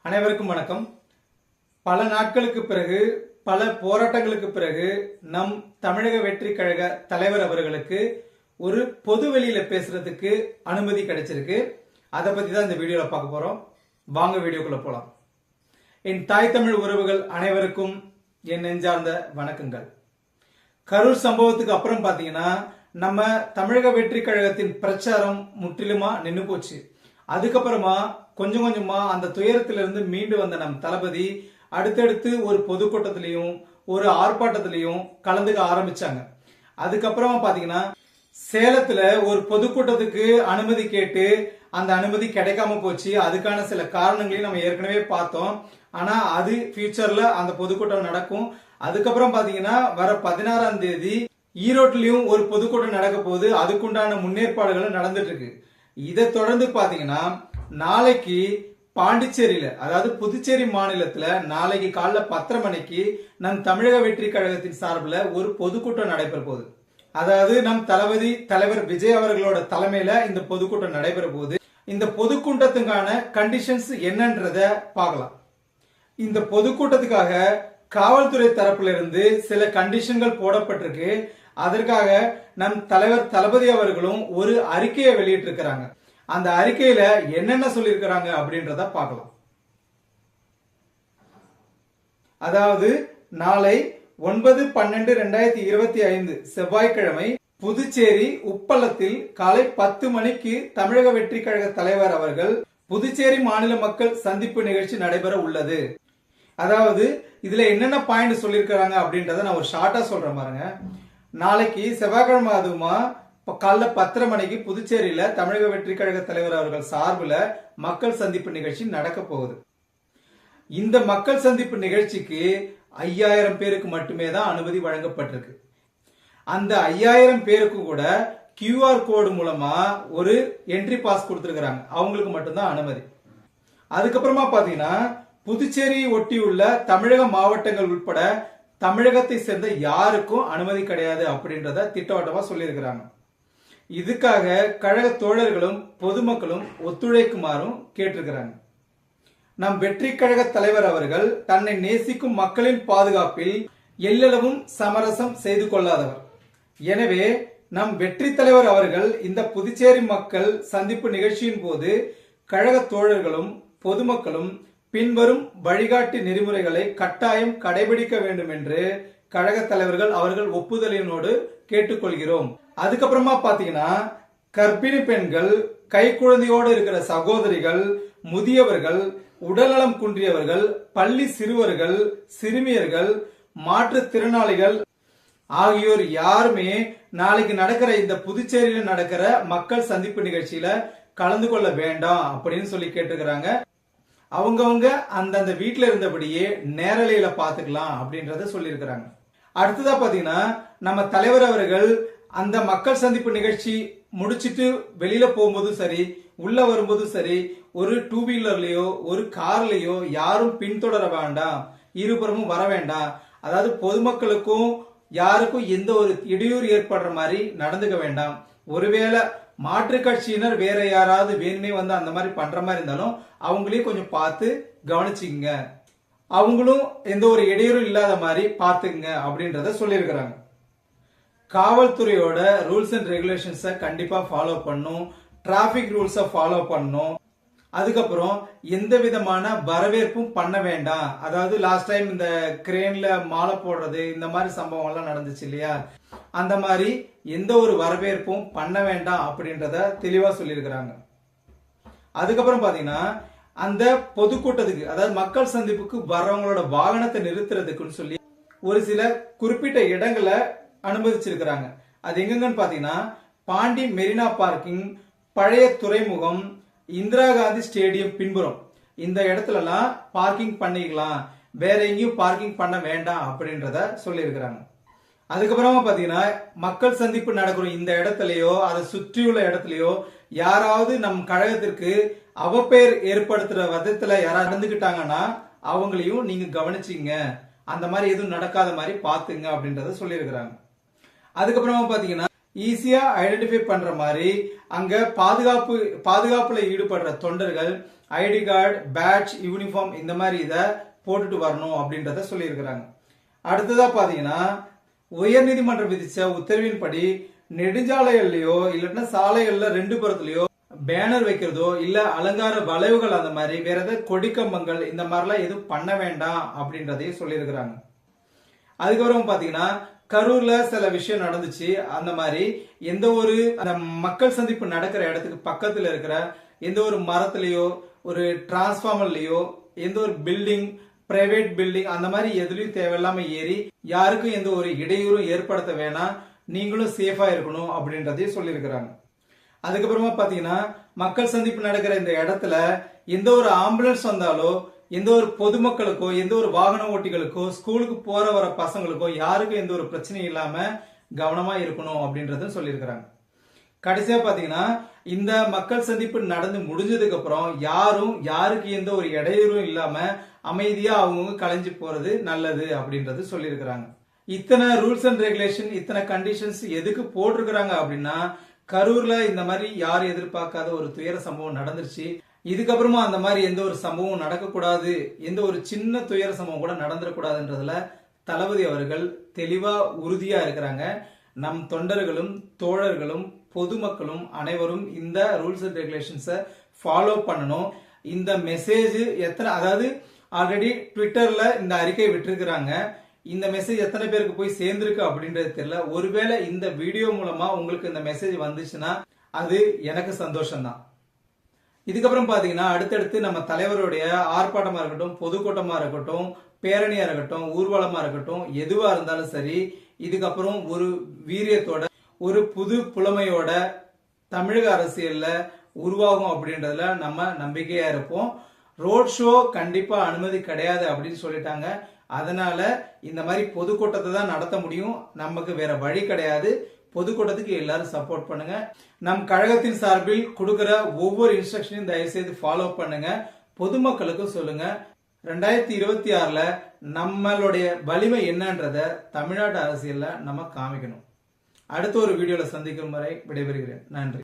அனைவருக்கும் வணக்கம். பல நாட்களுக்கு பிறகு பல போராட்டங்களுக்கு பிறகு நம் தமிழக வெற்றி கழக தலைவர் அவர்களுக்கு ஒரு பொது வெளியில பேசுறதுக்கு அனுமதி கிடைச்சிருக்கு. அதை பத்தி தான் இந்த வீடியோல பார்க்க போறோம். வாங்க வீடியோக்குள்ள போலாம். என் தாய் தமிழ் உறவுகள் அனைவருக்கும் என் நெஞ்சார்ந்த வணக்கங்கள். கரூர் சம்பவத்துக்கு அப்புறம் பாத்தீங்கன்னா நம்ம தமிழக வெற்றி கழகத்தின் பிரச்சாரம் முற்றிலுமா நின்று போச்சு. அதுக்கப்புறமா கொஞ்சம் கொஞ்சமா அந்த துயரத்திலிருந்து மீண்டு வந்த நம் தளபதி அடுத்தடுத்து ஒரு பொதுக்கூட்டத்திலையும் ஒரு ஆர்ப்பாட்டத்திலையும் கலந்துக்க ஆரம்பிச்சாங்க. அதுக்கப்புறமா பாத்தீங்கன்னா சேலத்துல ஒரு பொதுக்கூட்டத்துக்கு அனுமதி கேட்டு அந்த அனுமதி கிடைக்காம போச்சு. அதுக்கான சில காரணங்களையும் நம்ம ஏற்கனவே பார்த்தோம். ஆனா அது ஃபியூச்சர்ல அந்த பொதுக்கூட்டம் நடக்கும். அதுக்கப்புறம் பாத்தீங்கன்னா வர 16ஆம் தேதி ஈரோட்லயும் ஒரு பொதுக்கூட்டம் நடக்க போகுது. அதுக்குண்டான முன்னேற்பாடுகள் நடந்துட்டு இருக்கு. இதை தொடர்ந்து பாத்தீங்கன்னா நாளைக்கு பாண்டிச்சேரியில, அதாவது புதுச்சேரி மாநிலத்துல நாளைக்கு காலைல 10:30 மணிக்கு நம் தமிழக வெற்றி கழகத்தின் சார்பில் ஒரு பொதுக்கூட்டம் நடைபெற போகுது. அதாவது நம் தளபதி தலைவர் விஜய் அவர்களோட தலைமையில இந்த பொதுக்கூட்டம் நடைபெற போகுது. இந்த பொதுக்கூட்டத்துக்கான கண்டிஷன்ஸ் என்னன்றத பார்க்கலாம். இந்த பொதுக்கூட்டத்துக்காக காவல்துறை தரப்புல இருந்து சில கண்டிஷன்கள் போடப்பட்டிருக்கு. அதற்காக நம் தலைவர் தளபதி அவர்களும் ஒரு அறிக்கையை வெளியிட்டிருக்கிறாங்க. அந்த அறிக்கையில என்னென்ன சொல்லியிருக்கிறாங்க அப்படின்றத பார்க்கலாம். அதாவது நாளை 9/12/2025 செவ்வாய்க்கிழமை புதுச்சேரி உப்பளத்தில் காலை 10 மணிக்கு தமிழக வெற்றி கழக தலைவர் அவர்கள் புதுச்சேரி மாநில மக்கள் சந்திப்பு நிகழ்ச்சி நடைபெற உள்ளது. அதாவது இதுல என்னென்ன பாயிண்ட் சொல்லியிருக்கிறாங்க அப்படின்றத நான் ஒரு ஷார்ட்டா சொல்றேன் பாருங்க. நாளைக்கு செவ்வாய்க்கிழமை அதுமா காலைல 10:30 மணிக்கு புதுச்சேரியில தமிழக வெற்றி கழக தலைவர் அவர்கள் சார்பில் மக்கள் சந்திப்பு நிகழ்ச்சி நடக்க போகுது. இந்த மக்கள் சந்திப்பு நிகழ்ச்சிக்கு 5000 பேருக்கு மட்டுமே தான் அனுமதி வழங்கப்பட்டிருக்கு. அந்த 5000 பேருக்கு கூட QR கோடு மூலமா ஒரு என்ட்ரி பாஸ் கொடுத்திருக்கிறாங்க. அவங்களுக்கு மட்டும்தான் அனுமதி. அதுக்கப்புறமா பாத்தீங்கன்னா புதுச்சேரி ஒட்டியுள்ள தமிழக மாவட்டங்கள் உட்பட தமிழகத்தை சேர்ந்த யாருக்கும் அனுமதி கிடையாது அப்படின்றத திட்டவட்டமா சொல்லியிருக்கிறாங்க. இதுக்காக கழக தோழர்களும் பொதுமக்களும் ஒத்துழைக்குமாறும் கேட்டிருக்கிறாங்க. நம் வெற்றி கழக தலைவர் அவர்கள் தன்னை நேசிக்கும் மக்களின் பாதுகாப்பில் எல்லளவும் சமரசம் செய்து கொள்ளாதவர். எனவே நம் வெற்றி தலைவர் அவர்கள் இந்த புதுச்சேரி மக்கள் சந்திப்பு நிகழ்ச்சியின் போது கழக தோழர்களும் பொதுமக்களும் பின்வரும் வழிகாட்டி நெறிமுறைகளை கட்டாயம் கடைபிடிக்க வேண்டும் என்று கழக தலைவர்கள் அவர்கள் ஒப்புதலினோடு கேட்டுக்கொள்கிறோம். அதுக்கப்புறமா பாத்தீங்கன்னா கர்ப்பிணி பெண்கள், கைக்குழந்தையோடு இருக்கிற சகோதரிகள், முதியவர்கள், உடல்நலம் குன்றியவர்கள், பள்ளி சிறுவர்கள், சிறுமியர்கள், மாற்றுத்திறனாளிகள் ஆகியோர் யாருமே நாளைக்கு நடக்கிற இந்த புதுச்சேரியில் நடக்கிற மக்கள் சந்திப்பு நிகழ்ச்சியில கலந்து கொள்ள வேண்டாம் அப்படின்னு சொல்லி கேட்டுக்கிறாங்க. அவங்கவுங்க அந்தந்த வீட்டுல இருந்தபடியே நேரலையில பாத்துக்கலாம் அப்படின்றத சொல்லியிருக்கிறாங்க. அடுத்ததா பாத்தீங்கன்னா நம்ம தலைவர் அவர்கள் அந்த மக்கள் சந்திப்பு நிகழ்ச்சி முடிச்சிட்டு வெளியில போகும்போதும் சரி, உள்ள வரும்போதும் சரி, ஒரு 2 வீலர்லயோ ஒரு கார்லயோ யாரும் பின்தொடர வேண்டாம், இருபுறமும் வர வேண்டாம். அதாவது பொதுமக்களுக்கும் யாருக்கும் எந்த ஒரு இடையூறு ஏற்படுற மாதிரி நடந்துக்க வேண்டாம். ஒருவேளை மாற்று கட்சியினர் வேற யாராவது வேணுமே வந்து அந்த மாதிரி பண்ற மாதிரி இருந்தாலும் அவங்களையும் கொஞ்சம் பார்த்து கவனிச்சுங்க, அவங்களும் எந்த ஒரு இடையூறும் இல்லாத மாதிரி பார்த்துங்க அப்படின்றத சொல்லியிருக்கிறாங்க. காவல்துறையோட ரூல்ஸ் அண்ட் ரெகுலேஷன்ஸை கண்டிப்பா ஃபாலோ பண்ணும், டிராபிக் ரூல்ஸை ஃபாலோ பண்ணும். அதுக்கப்புறம் எந்த விதமான வரவேற்பும் பண்ண வேண்டாம். அதாவது லாஸ்ட் டைம் இந்த கிரேன்ல மாலை போடுறது இந்த மாதிரி சம்பவம் எல்லாம் நடந்துச்சு இல்லையா, அந்த மாதிரி எந்த ஒரு வரவேற்பும் பண்ண வேண்டாம் அப்படின்றத தெளிவா சொல்லியிருக்கிறாங்க. அதுக்கப்புறம் பாத்தீங்கன்னா அந்த பொதுக்கூட்டத்துக்கு, அதாவது மக்கள் சந்திப்புக்கு வர்றவங்களோட வாகனத்தை நிறுத்துறதுக்குன்னு சொல்லி ஒரு சில குறிப்பிட்ட இடங்களை அனுமதிச்சிருக்கிறாங்க. அது எங்கன்னு பாத்தீங்கன்னா பாண்டி மெரினா பார்க்கிங், பழைய துறைமுகம், இந்திரா காந்தி ஸ்டேடியம் பின்புறம் இந்த இடத்துலலாம் பார்க்கிங் பண்ணிக்கலாம், வேற எங்கேயும் பார்க்கிங் பண்ண வேண்டாம் அப்படின்றத சொல்லியிருக்கிறாங்க. அதுக்கப்புறமா பாத்தீங்கன்னா மக்கள் சந்திப்பு நடக்கிற இந்த இடத்துலயோ அதை சுற்றியுள்ள இடத்துலயோ யாராவது நம் கழகத்திற்கு அவப்பெயர் ஏற்படுத்துற விதத்துல யாராவது நடந்துகிட்டாங்கன்னா அவங்களையும் நீங்க கவனிச்சிங்க, அந்த மாதிரி எதுவும் நடக்காத மாதிரி பாத்துங்க அப்படின்றத சொல்லியிருக்கிறாங்க. அதுக்கப்புறமா பாத்தீங்கன்னா ஈஸியா ஐடென்டிஃபை பண்ற மாதிரி அங்க பாதுகாப்புல ஈடுபடுற தொண்டர்கள் ஐடி கார்டு, பேட்ச், யூனிஃபார்ம் இந்த மாதிரி இத போட்டுட்டு வரணும் அப்படின்றத சொல்லியிருக்கிறாங்க. அடுத்ததா பாத்தீங்கன்னா உயர்நீதிமன்றம் விதிச்ச உத்தரவின்படி நெடுஞ்சாலைகள்லயோ இல்லைன்னா சாலைகள்ல 2 புறத்துலயோ பேனர் வைக்கிறதோ இல்ல அலங்கார வளைவுகள் அந்த மாதிரி வேற ஏதாவது கொடிக்கம்பங்கள் இந்த மாதிரிலாம் எதுவும் பண்ண வேண்டாம் அப்படின்றதையும் சொல்லியிருக்கிறாங்க. அதுக்கப்புறம் பாத்தீங்கன்னா கரூர்ல சில விஷயம் நடந்துச்சு. அந்த மாதிரி எந்த ஒரு அந்த மக்கள் சந்திப்பு நடக்கிற இடத்துக்கு பக்கத்துல இருக்கிற எந்த ஒரு மரத்திலேயோ ஒரு டிரான்ஸ்பார்மர்லயோ எந்த ஒரு பில்டிங், பிரைவேட் பில்டிங் அந்த மாதிரி எதுலயும் தேவையில்லாம ஏறி யாருக்கும் எந்த ஒரு இடையூறும் ஏற்படுத்த வேணாம், நீங்களும் சேஃபா இருக்கணும் அப்படின்றதையும் சொல்லியிருக்கிறாங்க. அதுக்கப்புறமா பாத்தீங்கன்னா மக்கள் சந்திப்பு நடக்கிற இந்த இடத்துல எந்த ஒரு ஆம்புலன்ஸ் வந்தாலோ எந்த ஒரு பொதுமக்களுக்கோ எந்த ஒரு வாகன ஓட்டிகளுக்கோ ஸ்கூலுக்கு போற வர பசங்களுக்கோ யாருக்கும் எந்த ஒரு பிரச்சனையும் இல்லாம கவனமா இருக்கணும் அப்படின்றத சொல்லியிருக்கிறாங்க. கடைசியா பாத்தீங்கன்னா இந்த மக்கள் சந்திப்பு நடந்து முடிஞ்சதுக்கு அப்புறம் யாருக்கு எந்த ஒரு இடையூறும் இல்லாம அமைதியா அவங்க கலைஞ்சு போறது நல்லது அப்படின்றது சொல்லியிருக்கிறாங்க. இத்தனை ரூல்ஸ் அண்ட் ரெகுலேஷன், இத்தனை கண்டிஷன்ஸ் எதுக்கு போட்டிருக்கிறாங்க அப்படின்னா கரூர்ல இந்த மாதிரி யாரும் எதிர்பார்க்காத ஒரு துயர சம்பவம் நடந்துருச்சு. இதுக்கப்புறமா அந்த மாதிரி எந்த ஒரு சம்பவம் நடக்கக்கூடாது, எந்த ஒரு சின்ன துயர சம்பவம் கூட நடந்துடக்கூடாதுன்றதுல தளபதி அவர்கள் தெளிவா உறுதியா இருக்கிறாங்க. நம் தொண்டர்களும் தோழர்களும் பொதுமக்களும் அனைவரும் இந்த ரூல்ஸ் அண்ட் ரெகுலேஷன்ஸை ஃபாலோ பண்ணணும். இந்த மெசேஜ் அதாவது ஆல்ரெடி ட்விட்டர்ல இந்த அறிக்கை விட்டுருக்கிறாங்க. இந்த மெசேஜ் எத்தனை பேருக்கு போய் சேர்ந்திருக்கு அப்படின்றது தெரியல. ஒருவேளை இந்த வீடியோ மூலமா உங்களுக்கு இந்த மெசேஜ் வந்துச்சுன்னா அது எனக்கு சந்தோஷம் தான். இதுக்கப்புறம் பாத்தீங்கன்னா அடுத்தடுத்து நம்ம தலைவருடைய ஆர்ப்பாட்டமா இருக்கட்டும், பொதுக்கூட்டமா இருக்கட்டும், பேரணியா இருக்கட்டும், ஊர்வலமா இருக்கட்டும், எதுவா இருந்தாலும் சரி, இதுக்கப்புறம் ஒரு வீரியத்தோட ஒரு புது புலமையோட தமிழக அரசியல்ல உருவாகும் அப்படின்றதுல நம்ம நம்பிக்கையா இருப்போம். ரோட் ஷோ கண்டிப்பா அனுமதி கிடையாது அப்படின்னு சொல்லிட்டாங்க. அதனால இந்த மாதிரி பொதுக்கூட்டத்தை தான் நடத்த முடியும், நமக்கு வேற வழி கிடையாது. பொதுக்கூட்டத்துக்கு எல்லாரும் சப்போர்ட் பண்ணுங்க. நம் கழகத்தின் சார்பில் கொடுக்கிற ஒவ்வொரு இன்ஸ்ட்ரக்ஷனையும் தயவு செய்து ஃபாலோ பண்ணுங்க. பொதுமக்களுக்கும் சொல்லுங்க. 2026ல நம்மளுடைய வலிமை என்னன்றத தமிழ்நாட்டு அரசியல்ல நம்ம காமிக்கணும். அடுத்த ஒரு வீடியோல சந்திக்கும் வரை விடைபெறுகிறேன். நன்றி.